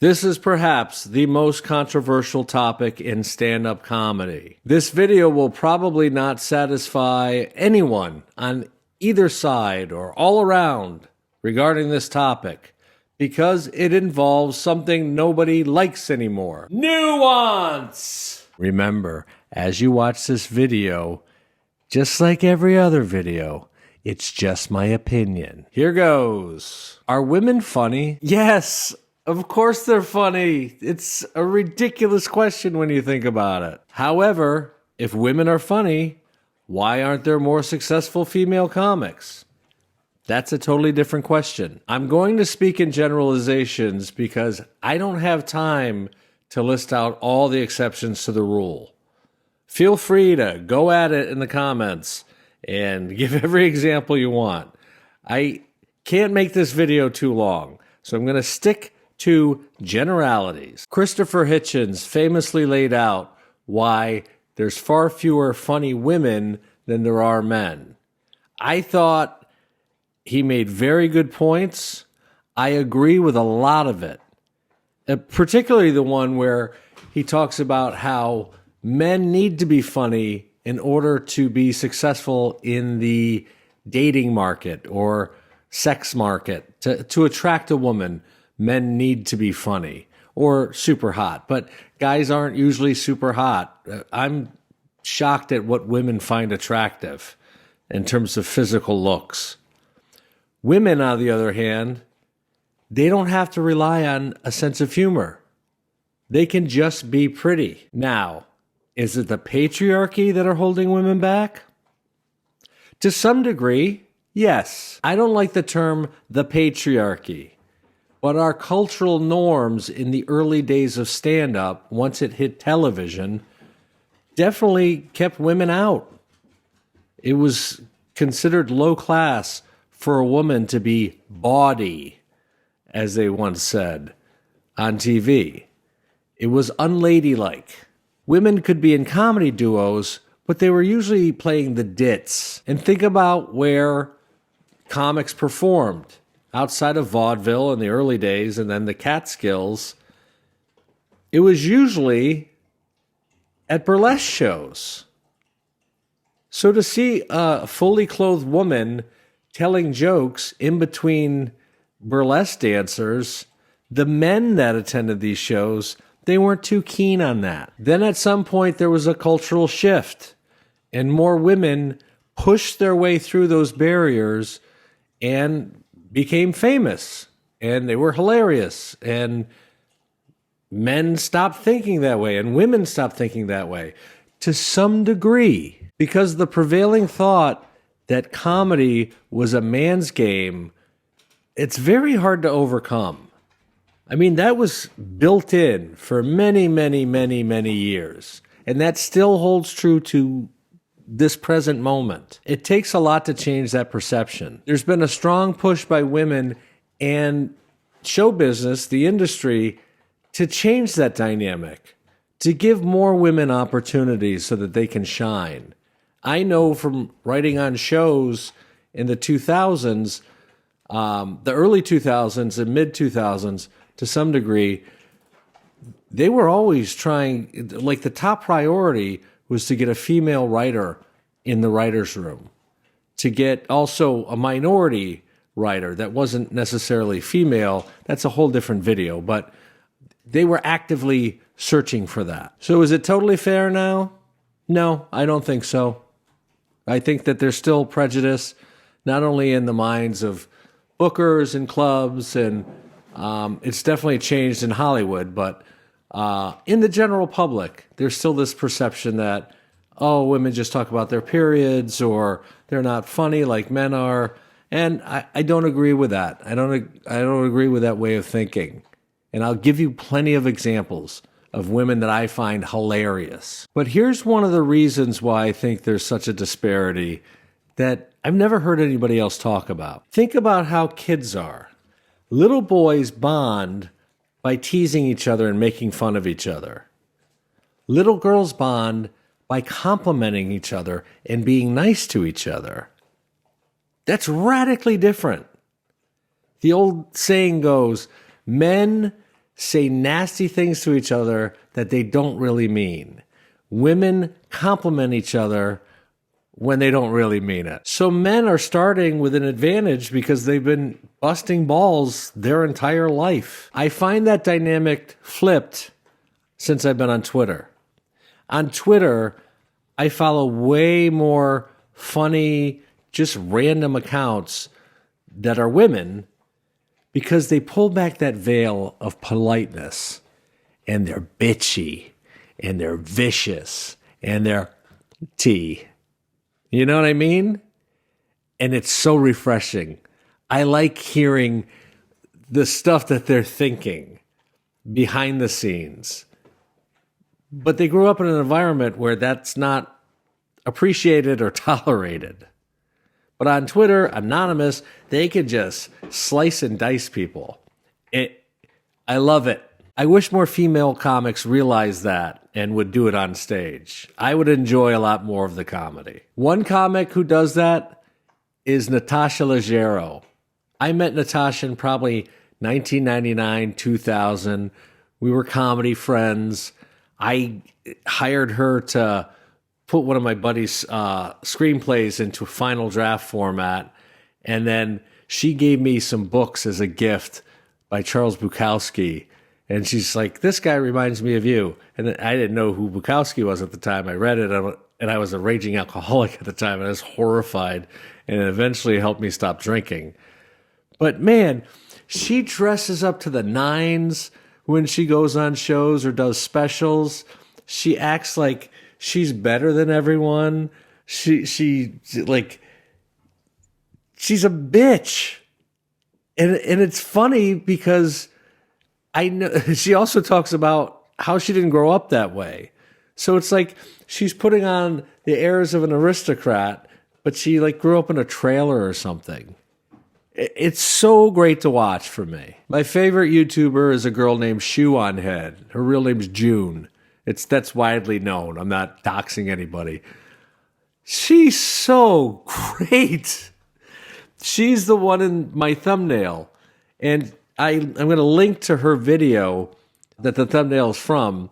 This is perhaps the most controversial topic in stand-up comedy. This video will probably not satisfy anyone on either side or all around regarding this topic because it involves something nobody likes anymore. Nuance! Remember, as you watch this video, just like every other video, it's just my opinion. Here goes. Are women funny? Yes, of course they're funny. It's a ridiculous question when you think about it. However, if women are funny, why aren't there more successful female comics? That's a totally different question. I'm going to speak in generalizations because I don't have time to list out all the exceptions to the rule. Feel free to go at it in the comments and give every example you want. I can't make this video too long, so I'm going to stick to generalities. Christopher Hitchens famously laid out why there's far fewer funny women than there are men. I thought he made very good points. I agree with a lot of it, particularly the one where he talks about how men need to be funny in order to be successful in the dating market or sex market. To attract a woman, men need to be funny or super hot. But guys aren't usually super hot. I'm shocked at what women find attractive in terms of physical looks. Women, on the other hand, they don't have to rely on a sense of humor. They can just be pretty. Now, is it the patriarchy that are holding women back? To some degree, yes. I don't like the term the patriarchy, but our cultural norms in the early days of stand-up, once it hit television, definitely kept women out. It was considered low class for a woman to be bawdy, as they once said, on TV. It was unladylike. Women could be in comedy duos, but they were usually playing the dits. And think about where comics performed. Outside of vaudeville in the early days and then the Catskills, it was usually at burlesque shows. So to see a fully clothed woman telling jokes in between burlesque dancers, the men that attended these shows, they weren't too keen on that. Then at some point there was a cultural shift and more women pushed their way through those barriers and became famous and they were hilarious and men stopped thinking that way and women stopped thinking that way to some degree because the prevailing thought that comedy was a man's game, it's very hard to overcome. I mean, that was built in for many, many, many, many years. And that still holds true to this present moment. It takes a lot to change that perception. There's been a strong push by women and show business, the industry, to change that dynamic, to give more women opportunities so that they can shine. I know from writing on shows in the 2000s, the early 2000s and mid 2000s, to some degree, they were always trying, like the top priority was to get a female writer in the writer's room, to get also a minority writer that wasn't necessarily female. That's a whole different video, but they were actively searching for that. So is it totally fair now? No, I don't think so. I think that there's still prejudice, not only in the minds of bookers and clubs, and it's definitely changed in Hollywood, but in the general public, there's still this perception that, oh, women just talk about their periods or they're not funny like men are. And I don't agree with that. I don't agree with that way of thinking. And I'll give you plenty of examples of women that I find hilarious. But here's one of the reasons why I think there's such a disparity that I've never heard anybody else talk about. Think about how kids are. Little boys bond by teasing each other and making fun of each other. Little girls bond by complimenting each other and being nice to each other. That's radically different. The old saying goes, men say nasty things to each other that they don't really mean. Women compliment each other when they don't really mean it. So men are starting with an advantage because they've been busting balls their entire life. I find that dynamic flipped since I've been on Twitter. On Twitter, I follow way more funny, just random accounts that are women because they pull back that veil of politeness and they're bitchy and they're vicious and they're tea. You know what I mean? And it's so refreshing. I like hearing the stuff that they're thinking behind the scenes. But they grew up in an environment where that's not appreciated or tolerated. But on Twitter, anonymous, they can just slice and dice people. I love it. I wish more female comics realized that and would do it on stage. I would enjoy a lot more of the comedy. One comic who does that is Natasha Leggero. I met Natasha in probably 1999, 2000. We were comedy friends. I hired her to put one of my buddy's screenplays into final draft format. And then she gave me some books as a gift by Charles Bukowski. And she's like, this guy reminds me of you. And I didn't know who Bukowski was at the time. I read it, and I was a raging alcoholic at the time, and I was horrified. And it eventually helped me stop drinking. But man, she dresses up to the nines when she goes on shows or does specials. She acts like she's better than everyone. She's a bitch. And it's funny because I know she also talks about how she didn't grow up that way. So it's like she's putting on the airs of an aristocrat, but she grew up in a trailer or something. It's so great to watch for me. My favorite YouTuber is a girl named Shoe on Head. Her real name's June. That's widely known. I'm not doxing anybody. She's so great. She's the one in my thumbnail. And I'm going to link to her video that the thumbnail is from.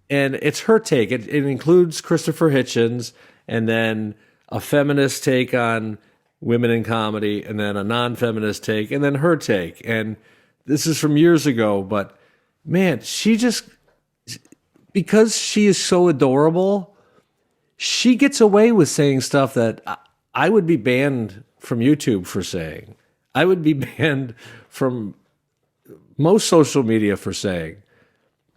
And it's her take. It includes Christopher Hitchens and then a feminist take on women in comedy, and then a non-feminist take, and then her take. And this is from years ago, but man, because she is so adorable, she gets away with saying stuff that I would be banned from YouTube for saying. I would be banned from most social media for saying.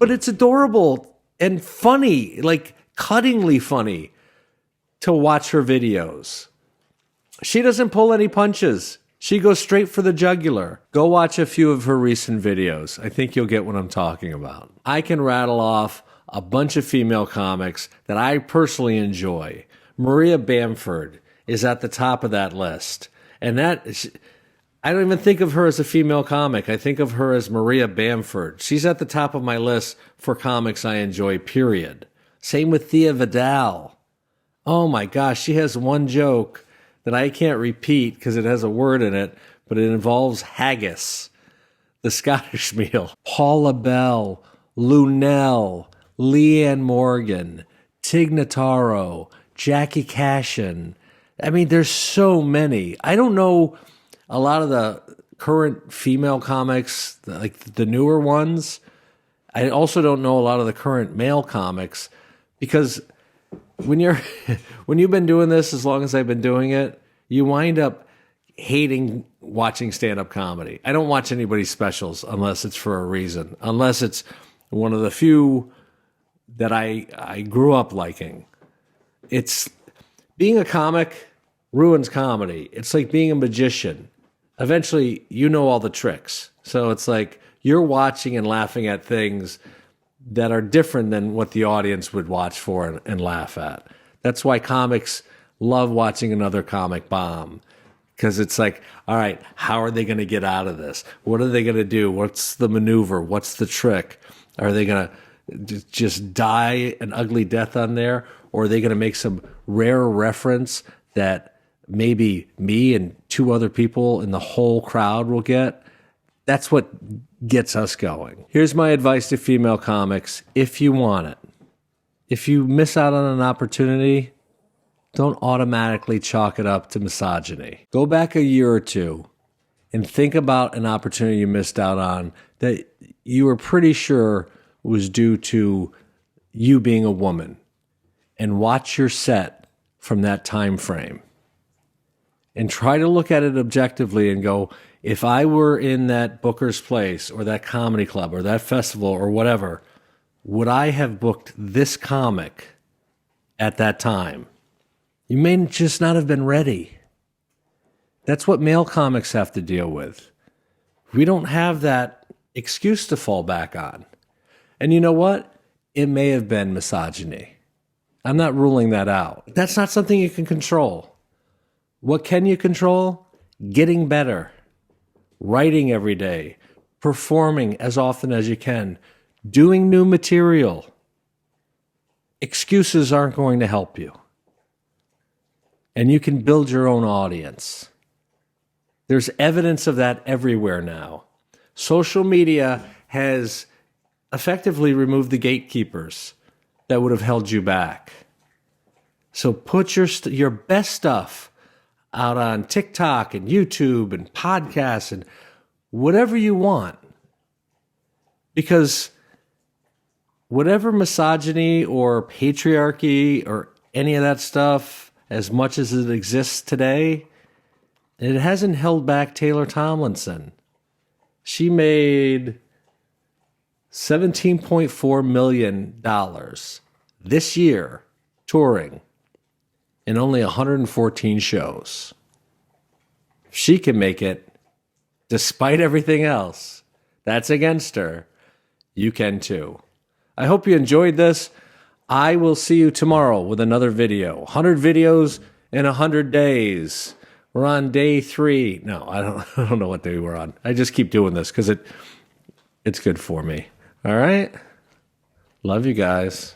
But it's adorable and funny, cuttingly funny to watch her videos. She doesn't pull any punches. She goes straight for the jugular. Go watch a few of her recent videos. I think you'll get what I'm talking about. I can rattle off a bunch of female comics that I personally enjoy. Maria Bamford is at the top of that list. And I don't even think of her as a female comic. I think of her as Maria Bamford. She's at the top of my list for comics I enjoy, period. Same with Thea Vidal. Oh my gosh, she has one joke that I can't repeat because it has a word in it, but it involves haggis, the Scottish meal. Paula Bell, Lunell, Leanne Morgan, Tig Notaro, Jackie Cashin. I mean, there's so many. I don't know a lot of the current female comics, like the newer ones. I also don't know a lot of the current male comics because when you've been doing this as long as I've been doing it, you wind up hating watching stand-up comedy. I don't watch anybody's specials unless it's for a reason, unless it's one of the few that I grew up liking. It's being a comic ruins comedy. It's like being a magician. Eventually, you know all the tricks. So it's like you're watching and laughing at things that are different than what the audience would watch for and laugh at. That's why comics love watching another comic bomb, because it's like, all right, how are they going to get out of this? What are they going to do? What's the maneuver? What's the trick? Are they going to just die an ugly death on there? Or are they going to make some rare reference that maybe me and two other people in the whole crowd will get? That's what gets us going. Here's my advice to female comics if you want it. If you miss out on an opportunity, don't automatically chalk it up to misogyny. Go back a year or two and think about an opportunity you missed out on that you were pretty sure was due to you being a woman, and watch your set from that time frame. And try to look at it objectively and go, if I were in that Booker's Place or that comedy club or that festival or whatever, would I have booked this comic at that time? You may just not have been ready. That's what male comics have to deal with. We don't have that excuse to fall back on. And you know what? It may have been misogyny. I'm not ruling that out. That's not something you can control. What can you control? Getting better, writing every day, performing as often as you can, doing new material. Excuses aren't going to help you. And you can build your own audience. There's evidence of that everywhere now. Social media has effectively removed the gatekeepers that would have held you back. So put your best stuff out on TikTok and YouTube and podcasts and whatever you want. Because whatever misogyny or patriarchy or any of that stuff, as much as it exists today, it hasn't held back Taylor Tomlinson. She made $17.4 million this year touring in only 114 shows. If she can make it, despite everything else that's against her, you can too. I hope you enjoyed this. I will see you tomorrow with another video. 100 videos in 100 days. We're on day 3. No, I don't know what day we're on. I just keep doing this because it's good for me. All right? Love you guys.